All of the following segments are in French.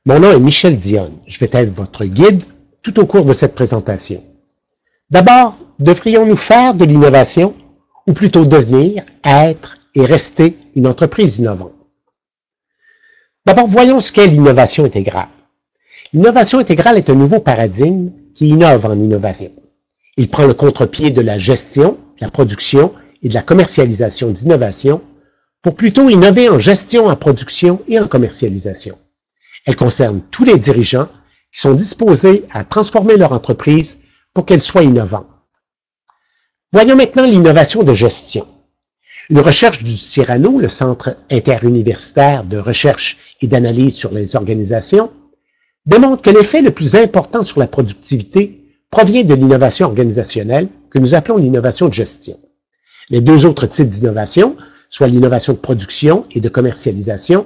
Mon nom est Michel Dionne. Je vais être votre guide tout au cours de cette présentation. D'abord, devrions-nous faire de l'innovation ou plutôt devenir, être et rester une entreprise innovante? D'abord, voyons ce qu'est l'innovation intégrale. L'innovation intégrale est un nouveau paradigme qui innove en innovation. Il prend le contre-pied de la gestion, de la production et de la commercialisation d'innovation pour plutôt innover en gestion, en production et en commercialisation. Elle concerne tous les dirigeants qui sont disposés à transformer leur entreprise pour qu'elle soit innovante. Voyons maintenant l'innovation de gestion. Une recherche du Cyrano, le Centre interuniversitaire de recherche et d'analyse sur les organisations, démontre que l'effet le plus important sur la productivité provient de l'innovation organisationnelle que nous appelons l'innovation de gestion. Les deux autres types d'innovation, soit l'innovation de production et de commercialisation,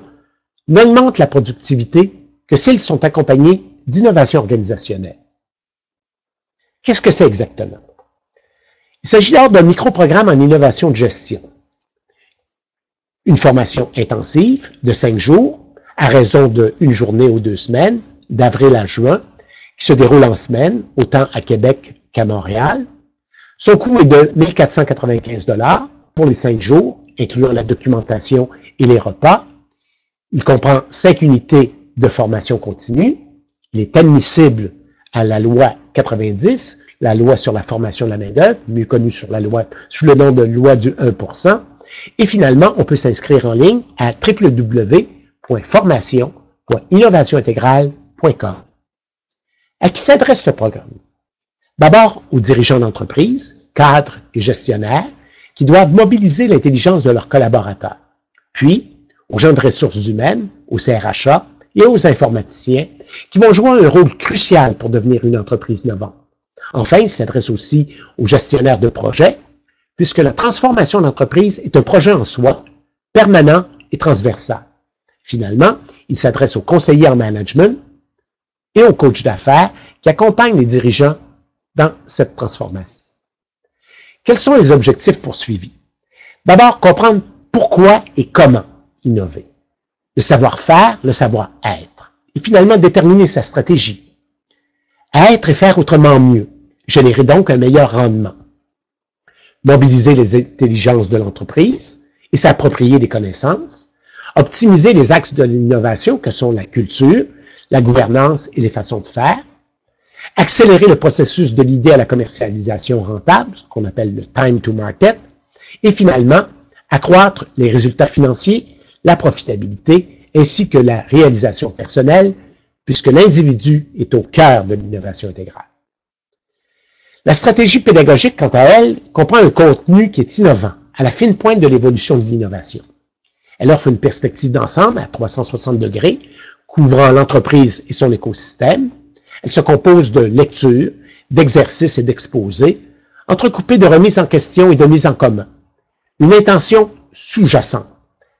n'augmentent la productivité que s'ils sont accompagnés d'innovation organisationnelle. Qu'est-ce que c'est exactement? Il s'agit alors d'un micro-programme en innovation de gestion. Une formation intensive de 5 jours, à raison de 1 journée ou 2 semaines, d'avril à juin, qui se déroule en semaine, autant à Québec qu'à Montréal. Son coût est de 1 495 $ pour les 5 jours, incluant la documentation et les repas. Il comprend 5 unités de formation continue. Il est admissible à la loi 90, la loi sur la formation de la main-d'œuvre, mieux connue sous le nom de loi du 1%. Et finalement, on peut s'inscrire en ligne à www.formation.innovationintégrale.com. À qui s'adresse ce programme? D'abord aux dirigeants d'entreprise, cadres et gestionnaires qui doivent mobiliser l'intelligence de leurs collaborateurs. Puis, aux gens de ressources humaines, aux CRHA et aux informaticiens qui vont jouer un rôle crucial pour devenir une entreprise innovante. Enfin, il s'adresse aussi aux gestionnaires de projets, puisque la transformation d'entreprise est un projet en soi, permanent et transversal. Finalement, il s'adresse aux conseillers en management et aux coachs d'affaires qui accompagnent les dirigeants dans cette transformation. Quels sont les objectifs poursuivis? D'abord, comprendre pourquoi et comment innover. Le savoir-faire, le savoir-être. Et finalement, déterminer sa stratégie. Être et faire autrement mieux. Générer donc un meilleur rendement. Mobiliser les intelligences de l'entreprise et s'approprier des connaissances. Optimiser les axes de l'innovation que sont la culture, la gouvernance et les façons de faire. Accélérer le processus de l'idée à la commercialisation rentable, ce qu'on appelle le time to market. Et finalement, accroître les résultats financiers, la profitabilité, ainsi que la réalisation personnelle, puisque l'individu est au cœur de l'innovation intégrale. La stratégie pédagogique, quant à elle, comprend un contenu qui est innovant, à la fine pointe de l'évolution de l'innovation. Elle offre une perspective d'ensemble à 360 degrés, couvrant l'entreprise et son écosystème. Elle se compose de lectures, d'exercices et d'exposés, entrecoupés de remises en question et de mises en commun. Une intention sous-jacente,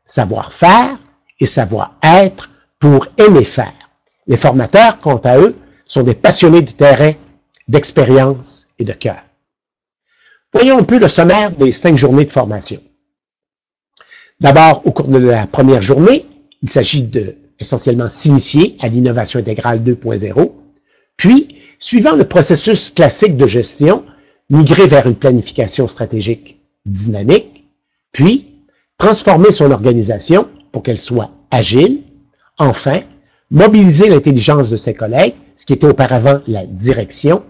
savoir-faire et savoir-être pour aimer faire. Les formateurs, quant à eux, sont des passionnés du terrain, d'expérience et de cœur. Voyons un peu le sommaire des 5 journées de formation. D'abord, au cours de la première journée, il s'agit de essentiellement s'initier à l'innovation intégrale 2.0, puis, suivant le processus classique de gestion, migrer vers une planification stratégique dynamique, puis transformer son organisation pour qu'elle soit agile, enfin, mobiliser l'intelligence de ses collègues, ce qui était auparavant la direction,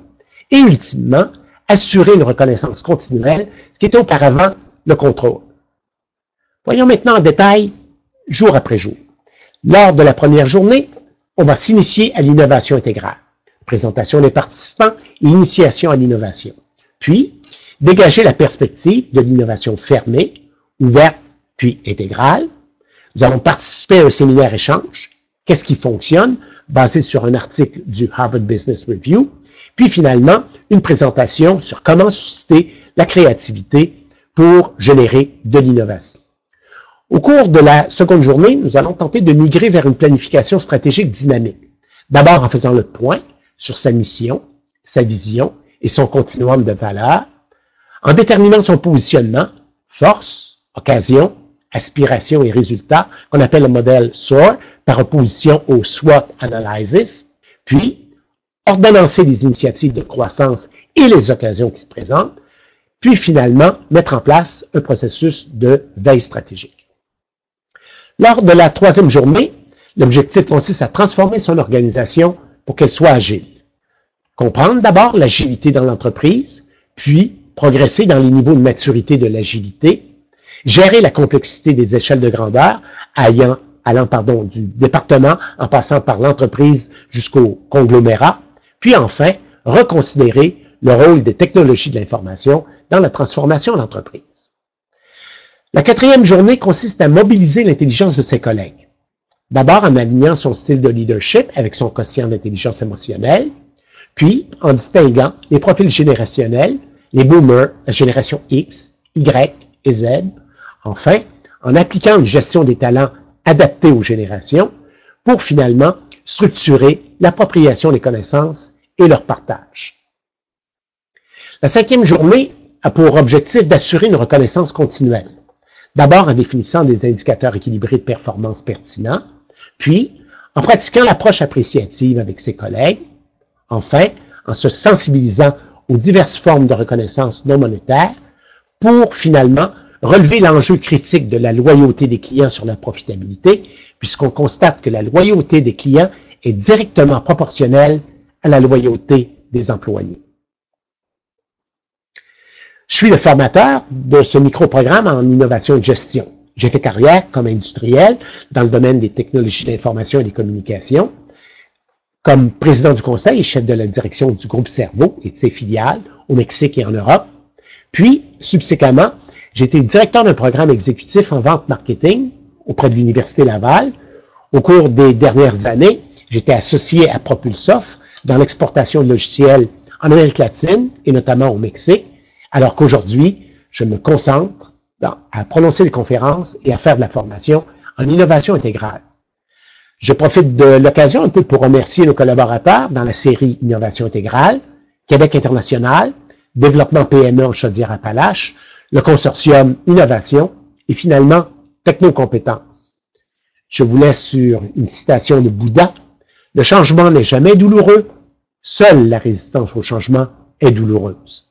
et ultimement, assurer une reconnaissance continuelle, ce qui était auparavant le contrôle. Voyons maintenant en détail, jour après jour. Lors de la première journée, on va s'initier à l'innovation intégrale. Présentation des participants et initiation à l'innovation. Puis, dégager la perspective de l'innovation fermée, ouverte puis intégrale. Nous allons participer à un séminaire échange. Qu'est-ce qui fonctionne? Basé sur un article du Harvard Business Review. Puis finalement, une présentation sur comment susciter la créativité pour générer de l'innovation. Au cours de la seconde journée, nous allons tenter de migrer vers une planification stratégique dynamique. D'abord en faisant le point sur sa mission, sa vision et son continuum de valeurs, en déterminant son positionnement, force, occasion, aspiration et résultats, qu'on appelle le modèle SOAR, par opposition au SWOT Analysis, puis ordonnancer les initiatives de croissance et les occasions qui se présentent, puis finalement mettre en place un processus de veille stratégique. Lors de la troisième journée, l'objectif consiste à transformer son organisation pour qu'elle soit agile. Comprendre d'abord l'agilité dans l'entreprise, puis progresser dans les niveaux de maturité de l'agilité, gérer la complexité des échelles de grandeur, allant du département en passant par l'entreprise jusqu'au conglomérat, puis enfin, reconsidérer le rôle des technologies de l'information dans la transformation de l'entreprise. La quatrième journée consiste à mobiliser l'intelligence de ses collègues. D'abord en alignant son style de leadership avec son quotient d'intelligence émotionnelle, puis en distinguant les profils générationnels, les boomers, la génération X, Y et Z. Enfin, en appliquant une gestion des talents adaptée aux générations pour finalement structurer l'appropriation des connaissances et leur partage. La cinquième journée a pour objectif d'assurer une reconnaissance continuelle. D'abord en définissant des indicateurs équilibrés de performance pertinents, puis en pratiquant l'approche appréciative avec ses collègues, enfin en se sensibilisant aux diverses formes de reconnaissance non monétaire pour finalement relever l'enjeu critique de la loyauté des clients sur la profitabilité, puisqu'on constate que la loyauté des clients est directement proportionnelle à la loyauté des employés. Je suis le formateur de ce micro-programme en innovation et gestion. J'ai fait carrière comme industriel dans le domaine des technologies d'information et des communications, comme président du conseil et chef de la direction du groupe Cerveau et de ses filiales au Mexique et en Europe. Puis, subséquemment, j'ai été directeur d'un programme exécutif en vente marketing auprès de l'Université Laval. Au cours des dernières années, j'étais associé à Propulsoft dans l'exportation de logiciels en Amérique latine et notamment au Mexique, alors qu'aujourd'hui, je me concentre à prononcer des conférences et à faire de la formation en innovation intégrale. Je profite de l'occasion un peu pour remercier nos collaborateurs dans la série Innovation intégrale, Québec international, Développement PME en Chaudière-Appalaches, le consortium Innovation et finalement Technocompétences. Je vous laisse sur une citation de Bouddha. Le changement n'est jamais douloureux, seule la résistance au changement est douloureuse.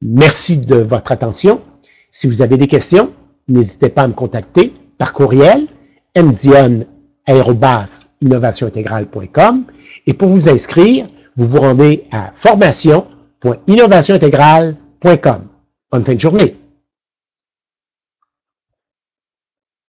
Merci de votre attention. Si vous avez des questions, n'hésitez pas à me contacter par courriel mdion@innovationintégrale.com et pour vous inscrire, vous vous rendez à formation.innovationintégrale.com. Bonne fin de journée.